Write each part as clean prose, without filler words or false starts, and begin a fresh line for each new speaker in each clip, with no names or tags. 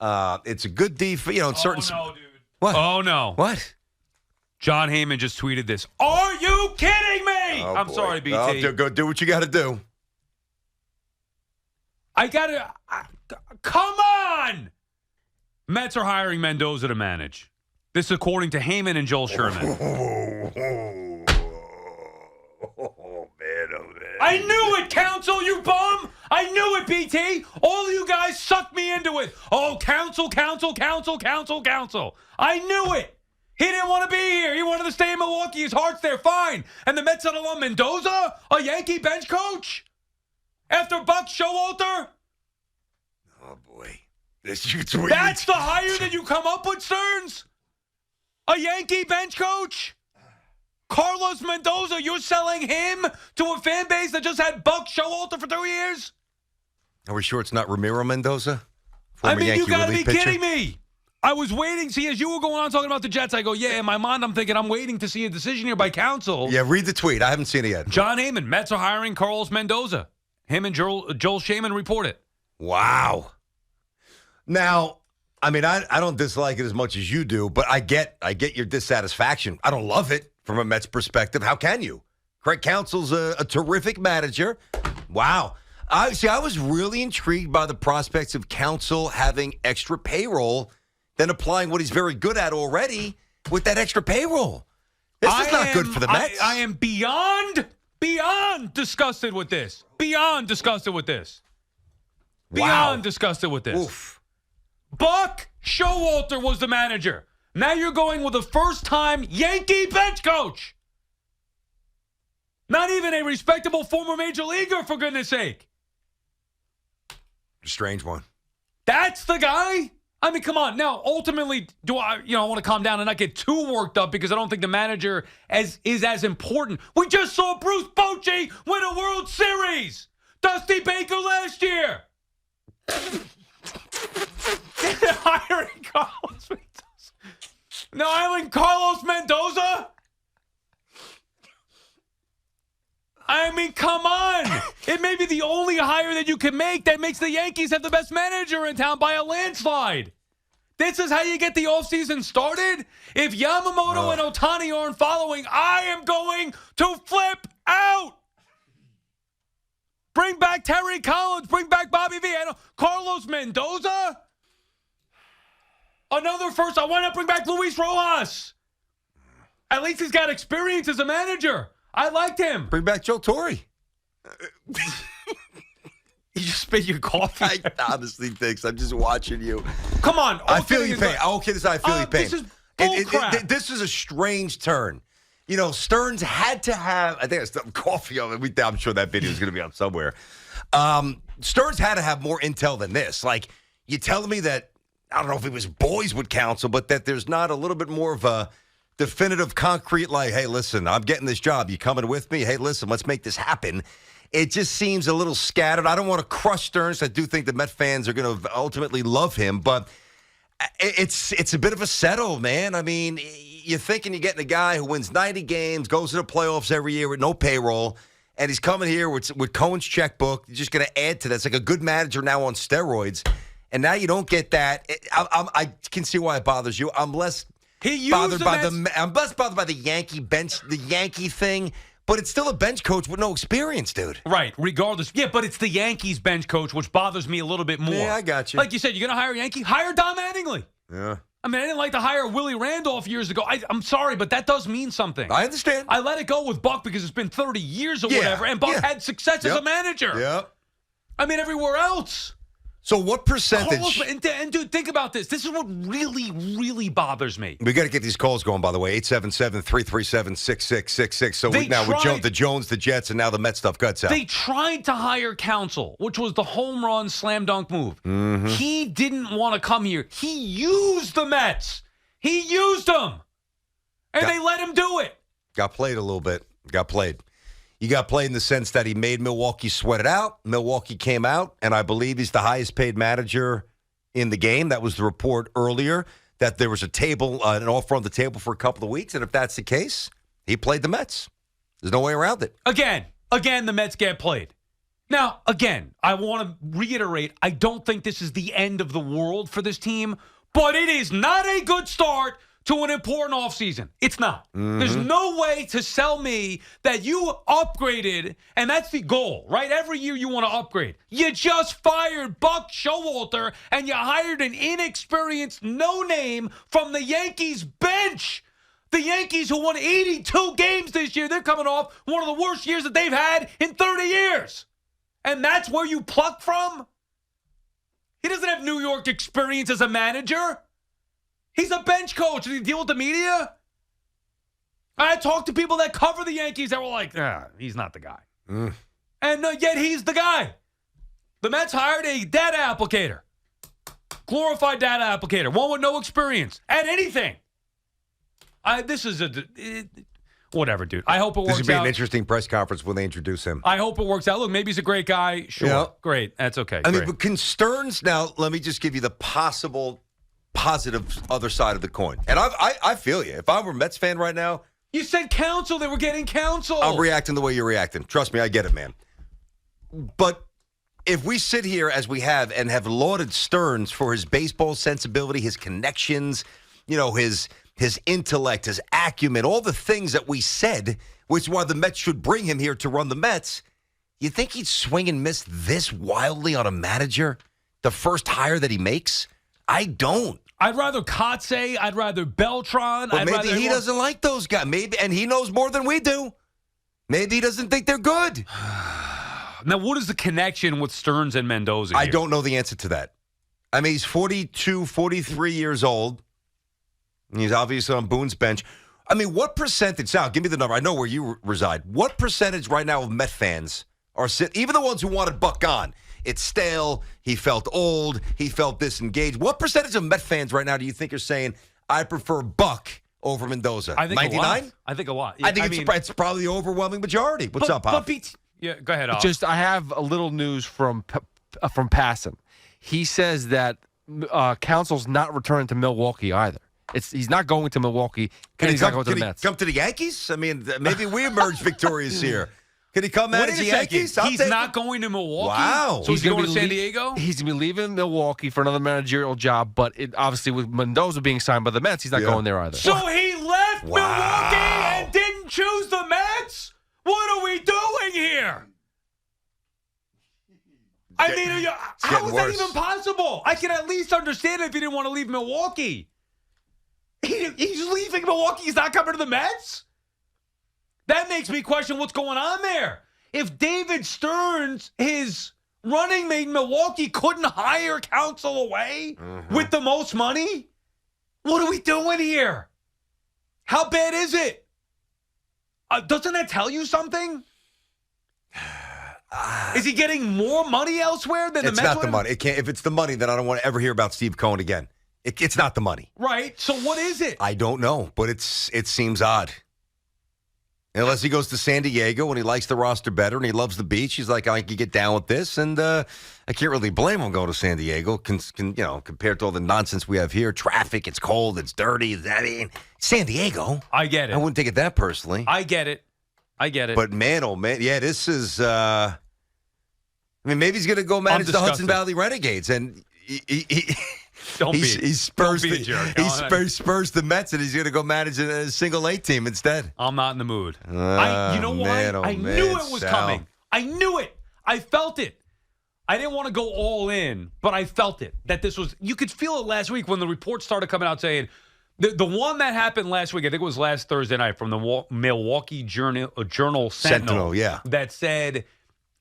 It's a good defense. You know, in certain.
Oh, no, dude.
What?
Oh, no.
What?
John Heyman just tweeted this. Are you kidding me?
Oh,
I'm
boy.
sorry, BT.
Oh, go do what you got to do.
Come on! Mets are hiring Mendoza to manage. This is according to Heyman and Joel Sherman.
Oh, man.
I knew it, Council, you bum! I knew it, BT! All of you guys sucked me into it. Oh, Council. I knew it! He didn't want to be here. He wanted to stay in Milwaukee. His heart's there, fine. And the Mets settle on Mendoza, a Yankee bench coach? After Buck Showalter?
Oh, boy. That's
the hire that you come up with, Stearns? A Yankee bench coach? Carlos Mendoza, you're selling him to a fan base that just had Buck Showalter for 2 years?
Are we sure it's not Ramiro Mendoza?
I mean,
Yankee
you got to be
pitcher?
kidding me. I was waiting. See, as you were going on talking about the Jets, I go, yeah, in my mind, I'm thinking I'm waiting to see a decision here by council.
Yeah, read the tweet. I haven't seen it yet.
John Heyman, Mets are hiring Carlos Mendoza. Him and Joel Shaman report it.
Wow. Now, I mean, I don't dislike it as much as you do, but I get your dissatisfaction. I don't love it from a Mets perspective. How can you? Craig Counsell's a terrific manager. Wow. I was really intrigued by the prospects of Counsell having extra payroll, then applying what he's very good at already with that extra payroll. This is not good for the Mets.
I am beyond disgusted with this. Beyond disgusted with this. Beyond disgusted with this.
Oof.
Buck Showalter was the manager. Now you're going with a first-time Yankee bench coach. Not even a respectable former major leaguer, for goodness sake.
Strange one.
That's the guy? I mean, come on. Now, ultimately, I want to calm down and not get too worked up because I don't think the manager is as important. We just saw Bruce Bochy win a World Series. Dusty Baker last year. Hiring Carlos Mendoza. No, hiring Carlos Mendoza? I mean, come on. It may be the only hire that you can make that makes the Yankees have the best manager in town by a landslide. This is how you get the offseason started? If Yamamoto and Ohtani aren't following, I am going to flip out. Bring back Terry Collins. Bring back Bobby V. Carlos Mendoza? Another first. Why not bring back Luis Rojas? At least he's got experience as a manager. I liked him.
Bring back Joe Torre.
You just spit your coffee.
I honestly think I'm just watching you.
Come on.
I feel you pain. Okay, this is how I feel you pain.
This is bullcrap.
This is a strange turn. You know, Stearns had to have, I think it's coffee on it. I'm sure that video is going to be up somewhere. Stearns had to have more intel than this. Like, you telling me that, I don't know if it was boys would counsel, but that there's not a little bit more of a definitive, concrete, like, hey, listen, I'm getting this job. You coming with me? Hey, listen, let's make this happen. It just seems a little scattered. I don't want to crush Stearns. I do think the Met fans are going to ultimately love him, but it's a bit of a settle, man. I mean, you're thinking you're getting a guy who wins 90 games, goes to the playoffs every year with no payroll, and he's coming here with Cohen's checkbook. You're just going to add to that. It's like a good manager now on steroids, and now you don't get that. I can see why it bothers you. I'm less bothered by the Yankee bench, the Yankee thing. But it's still a bench coach with no experience, dude.
Right, regardless. Yeah, but it's the Yankees bench coach, which bothers me a little bit more.
Yeah, I got you.
Like you said, you're going to hire a Yankee? Hire Don Mattingly.
Yeah.
I mean, I didn't like to hire Willie Randolph years ago. I'm sorry, but that does mean something.
I understand.
I let it go with Buck because it's been 30 years or whatever, and Buck had success as a manager.
Yep.
I mean, everywhere else.
So what percentage?
And dude, think about this. This is what really, really bothers me.
We got to get these calls going, by the way. 877-337-6666. So now with the Jones, the Jets, and now the Met stuff. Guts out.
They tried to hire Counsell, which was the home run slam dunk move.
Mm-hmm.
He didn't want to come here. He used the Mets. He used them. And they let him do it.
Got played a little bit. Got played. You got played in the sense that he made Milwaukee sweat it out. Milwaukee came out, and I believe he's the highest paid manager in the game. That was the report earlier, that there was an offer on the table for a couple of weeks, and if that's the case, he played the Mets. There's no way around it.
Again, the Mets get played. Now, again, I want to reiterate, I don't think this is the end of the world for this team, but it is not a good start to an important offseason. It's not. There's no way to sell me that you upgraded, and that's the goal, right? Every year you want to upgrade. You just fired Buck Showalter, and you hired an inexperienced no-name from the Yankees bench. The Yankees, who won 82 games this year, they're coming off one of the worst years that they've had in 30 years. And that's where you pluck from? He doesn't have New York experience as a manager. He's a bench coach. Does he deal with the media? I talked to people that cover the Yankees that were like, he's not the guy. And yet he's the guy. The Mets hired a data applicator. Glorified data applicator. One with no experience at anything. Whatever, dude. I hope it works out.
This would be an interesting press conference when they introduce him.
I hope it works out. Look, maybe he's a great guy. Sure.
Yeah.
Great. That's okay.
I mean, but concerns, now, let me just give you the possible positive other side of the coin. And I feel you. If I were a Mets fan right now.
You said counsel. They were getting counsel.
I'm reacting the way you're reacting. Trust me, I get it, man. But if we sit here as we have and have lauded Stearns for his baseball sensibility, his connections, his intellect, his acumen, all the things that we said, which is why the Mets should bring him here to run the Mets, you think he'd swing and miss this wildly on a manager, the first hire that he makes? I don't.
I'd rather Kotze. I'd rather Beltran.
But maybe he doesn't like those guys. Maybe, and he knows more than we do. Maybe he doesn't think they're good.
Now, what is the connection with Stearns and Mendoza here?
I don't know the answer to that. I mean, he's 42, 43 years old. He's obviously on Boone's bench. I mean, what percentage, Sal, give me the number. I know where you reside. What percentage right now of Met fans are even the ones who wanted Buck gone? It's stale. He felt old. He felt disengaged. What percentage of Met fans right now do you think are saying, I prefer Buck over Mendoza?
I think
99?
I think a lot.
I think it's probably the overwhelming majority. What's up, Pop?
Yeah, go ahead, Al.
I have a little news from Passan. He says that Council's not returning to Milwaukee either. He's not going to Milwaukee. He's not going to the Mets.
Come to the Yankees? I mean, maybe we emerge victorious here. Can he come manage the Yankees?
He's not going to Milwaukee?
Wow.
So he's going to San Diego?
He's going to be leaving Milwaukee for another managerial job, but obviously with Mendoza being signed by the Mets, he's not going there either.
So he left Milwaukee and didn't choose the Mets? What are we doing here? I mean, how is that even possible? I can at least understand it if he didn't want to leave Milwaukee. He's leaving Milwaukee. He's not coming to the Mets? That makes me question what's going on there. If David Stearns, his running mate in Milwaukee, couldn't hire counsel away with the most money, what are we doing here? How bad is it? Doesn't that tell you something? Is he getting more money elsewhere than the Mets?
It's not the money. If it's the money, then I don't want to ever hear about Steve Cohen again. It's not the money.
Right. So what is it?
I don't know, but it seems odd. Unless he goes to San Diego and he likes the roster better and he loves the beach, he's like, I can get down with this, and I can't really blame him going to San Diego. Compared to all the nonsense we have here, traffic, it's cold, it's dirty. I mean, San Diego.
I get it.
I wouldn't take it that personally.
I get it. But
man, oh man, yeah, this is. I mean, maybe he's going to go manage the Hudson Valley Renegades, and he spurs the Mets, and he's going to go manage a single A team instead.
I'm not in the mood. You know why? I knew it was coming. I knew it. I felt it. I didn't want to go all in, but I felt it. That this was. You could feel it last week when the reports started coming out saying the one that happened last week. I think it was last Thursday night from the Milwaukee Journal Sentinel.
Yeah,
that said,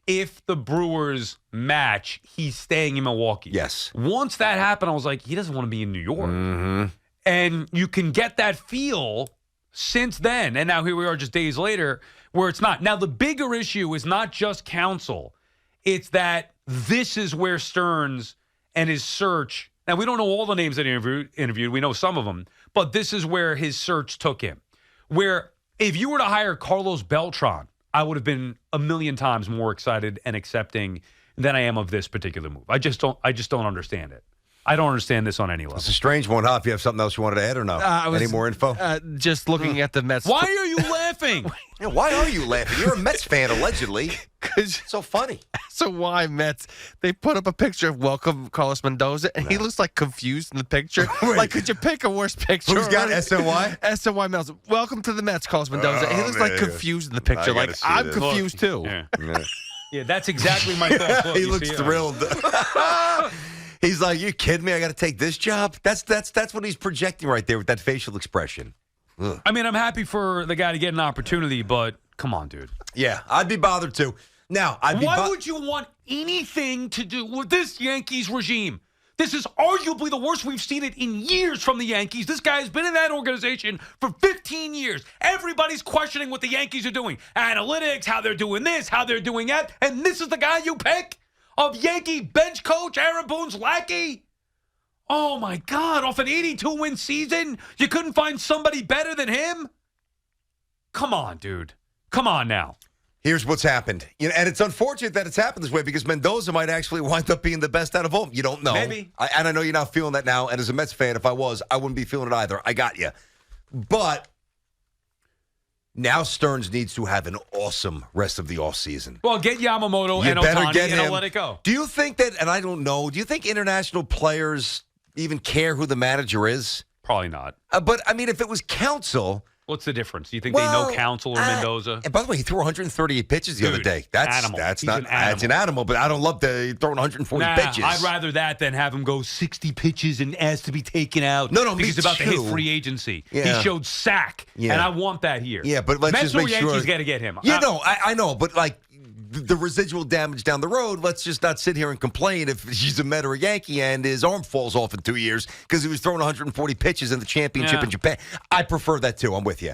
if the Brewers match, he's staying in Milwaukee.
Yes.
Once that happened, I was like, he doesn't want to be in New York. Mm-hmm. And you can get that feel since then. And now here we are just days later where it's not. Now, the bigger issue is not just counsel. It's that this is where Stearns and his search. Now, we don't know all the names that he interviewed. We know some of them. But this is where his search took him. Where if you were to hire Carlos Beltran, I would have been a million times more excited and accepting than I am of this particular move. I just don't understand it. I don't understand this on any level.
It's a strange one, huh? If you have something else you wanted to add or no? Any more info?
Just looking at the Mets.
Why are you laughing?
Yeah, why are you laughing? You're a Mets fan, allegedly.
Because
So funny.
so why Mets? They put up a picture of welcome Carlos Mendoza, and he looks like confused in the picture.
Wait.
Like, could you pick a worse picture?
Who's got SNY?
SNY Mendoza. Welcome to the Mets, Carlos Mendoza. He looks like
man.
confused in the picture.
I gotta
Like,
see
I'm
this.
confused too.
Yeah.
Yeah.
Yeah, that's exactly my thought. Look,
He
you
looks
see it?
thrilled. He's like, "You kidding me? I got to take this job." That's what he's projecting right there with that facial expression. Ugh.
I mean, I'm happy for the guy to get an opportunity, but come on, dude.
Yeah, I'd be bothered too. Now,
Why would you want anything to do with this Yankees regime? This is arguably the worst we've seen it in years from the Yankees. This guy has been in that organization for 15 years. Everybody's questioning what the Yankees are doing. Analytics, how they're doing this, how they're doing that. And this is the guy you pick? Of Yankee bench coach Aaron Boone's lackey? Oh, my God. Off an 82-win season, you couldn't find somebody better than him? Come on, dude. Come on now.
Here's what's happened. And it's unfortunate that it's happened this way because Mendoza might actually wind up being the best out of all. You don't know.
Maybe.
And I know you're not feeling that now. And as a Mets fan, if I was, I wouldn't be feeling it either. I got you. But now Stearns needs to have an awesome rest of the offseason.
Well, get Yamamoto
You
and
better
Ohtani,
get
and I'll
him.
let it go.
Do you think that, and I don't know, do you think international players even care who the manager is?
Probably not.
But, I mean, if it was Counsell.
What's the difference? Do you think they know Counsell or Mendoza?
And by the way, he threw 138 pitches the other day.
Animal.
That's
He's
not
an animal.
that's an animal, but I don't love throwing 140 pitches.
I'd rather that than have him go 60 pitches and ask to be taken out.
No, me
because he's about to
too.
hit free agency.
Yeah.
He showed sack,
Yeah.
and I want that here.
Yeah, but let's
Mets
just
or
make sure.
Yankees got to get him.
Yeah, no, I know, but like the residual damage down the road, let's just not sit here and complain if he's a Met or a Yankee and his arm falls off in 2 years because he was throwing 140 pitches in the championship in Japan. I prefer that too. I'm with you.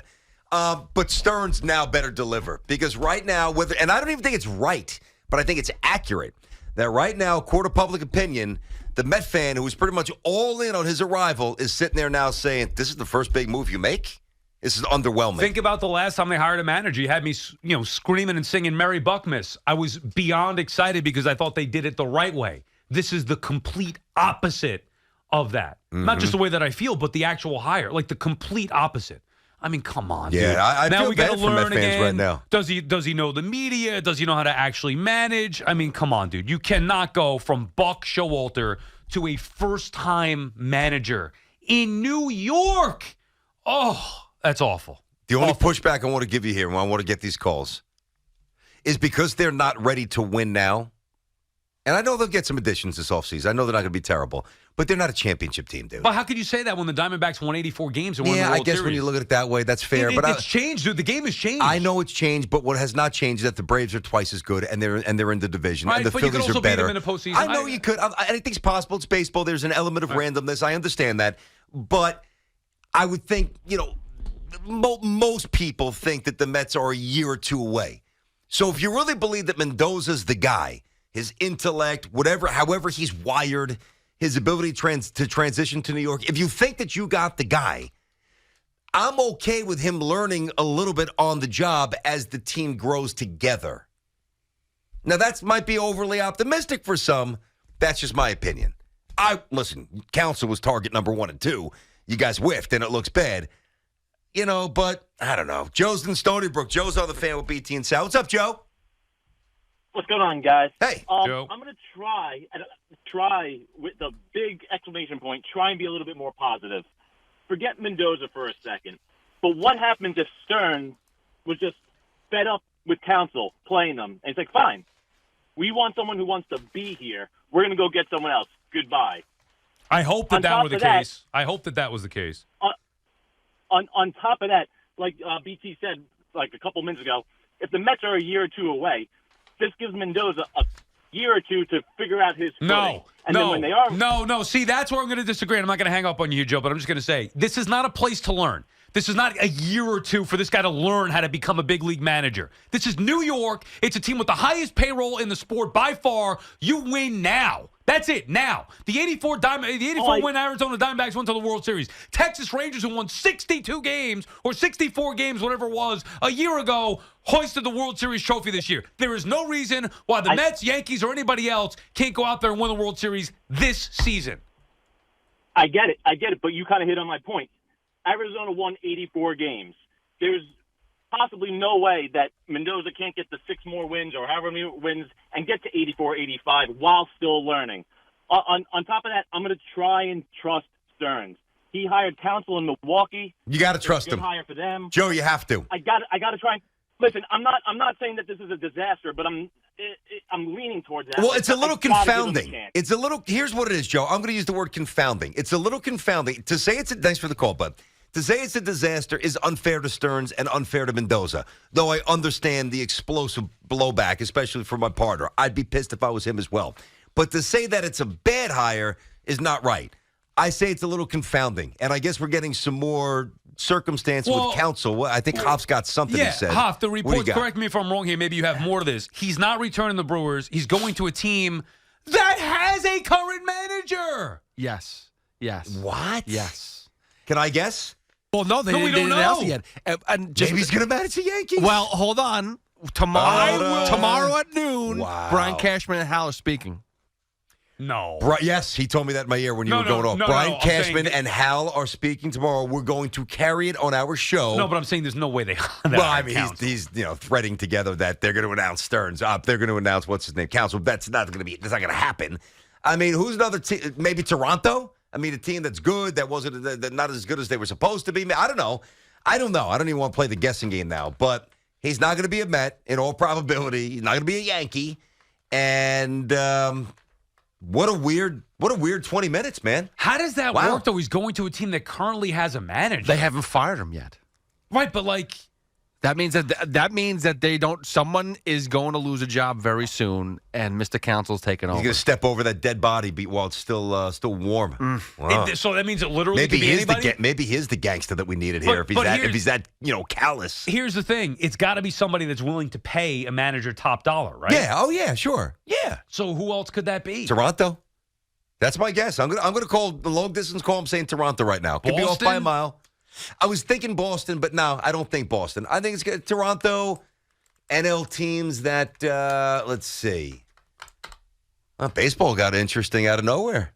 But Stearns now better deliver because right now, and I don't even think it's right, but I think it's accurate that right now, court of public opinion, the Met fan who was pretty much all in on his arrival is sitting there now saying, "This is the first big move you make." This is underwhelming.
Think about the last time they hired a manager. You had me, screaming and singing Merry Buckmas. I was beyond excited because I thought they did it the right way. This is the complete opposite of that. Not just the way that I feel, but the actual hire. Like the complete opposite. I mean, come on, dude.
I
now
feel
we gotta
bad for Met
learn
fans
again.
right now.
Does he know the media? Does he know how to actually manage? I mean, come on, dude. You cannot go from Buck Showalter to a first-time manager in New York. Oh, that's awful.
The only pushback I want to give you here when I want to get these calls is because they're not ready to win now. And I know they'll get some additions this offseason. I know they're not going to be terrible, but they're not a championship team, dude.
But how could you say that when the Diamondbacks won 84 games and won the
Yeah,
World
I guess
Series?
when you look at it that way, that's fair. But
it's changed, dude. The game has changed.
I know it's changed, but what has not changed is that the Braves are twice as good, and they're in the division,
Right,
and the
but you could
Phillies
also
are
beat
better.
them in the postseason.
I know you could. Anything's possible. It's baseball. There's an element of randomness. I understand that, but I would think most people think that the Mets are a year or two away. So if you really believe that Mendoza's the guy, his intellect, however he's wired, his ability to transition to New York, if you think that you got the guy, I'm okay with him learning a little bit on the job as the team grows together. Now, that might be overly optimistic for some. That's just my opinion. Listen, Counsell was target number 1 and 2. You guys whiffed, and it looks bad. But I don't know. Joe's in Stony Brook. Joe's on the fan with BT and Sal. What's up, Joe?
What's going on, guys?
Hey,
Joe.
I'm going to try with the big exclamation point, try and be a little bit more positive. Forget Mendoza for a second. But what happens if Stern was just fed up with Counsell playing them? And it's like, fine, we want someone who wants to be here. We're going to go get someone else. Goodbye.
I hope that
On
were the
top of that-
case. I hope that was the case.
On top of that, like BT said like a couple minutes ago, if the Mets are a year or two away, this gives Mendoza a year or two to figure out his footing. Then when they are
No. See, that's where I'm going to disagree. I'm not going to hang up on you, Joe, but I'm just going to say this is not a place to learn. This is not a year or two for this guy to learn how to become a big league manager. This is New York. It's a team with the highest payroll in the sport by far. You win now. That's it, now. The 84 win Arizona Diamondbacks went to the World Series. Texas Rangers, who won 62 games or 64 games, whatever it was, a year ago, hoisted the World Series trophy this year. There is no reason why the Mets, Yankees, or anybody else can't go out there and win the World Series this season.
I get it, but you kind of hit on my point. Arizona won 84 games. There's possibly no way that Mendoza can't get the 6 more wins or however many wins and get to 84, 85 while still learning. On top of that, I'm going to try and trust Stearns. He hired counsel in Milwaukee.
You got to trust him.
Good hire for them.
Joe, you have to.
I got to try. Listen, I'm not saying that this is a disaster, but I'm leaning towards that.
Well, it's a little confounding. Here's what it is, Joe. I'm going to use the word confounding. It's a little confounding. To say thanks for the call, bud. To say it's a disaster is unfair to Stearns and unfair to Mendoza, though I understand the explosive blowback, especially for my partner. I'd be pissed if I was him as well. But to say that it's a bad hire is not right. I say it's a little confounding, and I guess we're getting some more circumstance with counsel. I think Hoff's got something he said.
Hoff, the report, correct me if I'm wrong here, maybe you have more to this. He's not returning the Brewers. He's going to a team that has a current manager.
Yes.
What?
Yes.
Can I guess?
Well, no, they
we
didn't
don't
announce
know.
it yet. And
Maybe he's going to manage the Yankees.
Well, hold on. Tomorrow at noon, Brian Cashman and Hal are speaking.
No.
Yes, he told me that in my ear when you were going off. Brian Cashman and Hal are speaking tomorrow. We're going to carry it on our show.
No, but I'm saying there's no way they.
Well, I mean, he's threading together that they're going to announce Stearns up. They're going to announce what's his name, counsel. That's not going to happen. I mean, who's another team? Maybe Toronto. I mean, a team that's good that wasn't that not as good as they were supposed to be. I don't know. I don't even want to play the guessing game now. But he's not going to be a Met in all probability. He's not going to be a Yankee. And what a weird 20 minutes, man.
How does that work, though? He's going to a team that currently has a manager.
They haven't fired him yet.
Right, but like
that means that they don't. Someone is going to lose a job very soon, and Mr. Counsel's taking over.
He's going to step over that dead body while it's still warm. Wow.
So that means it literally could be anybody?
Maybe he's the gangster that we needed here. If he's that callous.
Here's the thing: it's got to be somebody that's willing to pay a manager top dollar, right?
Yeah. Oh yeah. Sure. Yeah.
So who else could that be?
Toronto. That's my guess. I'm gonna call the long distance call. I'm saying Toronto right now. Could be off by a mile. I was thinking Boston, but no, I don't think Boston. I think it's good. Toronto, NL teams that, let's see. Baseball got interesting out of nowhere.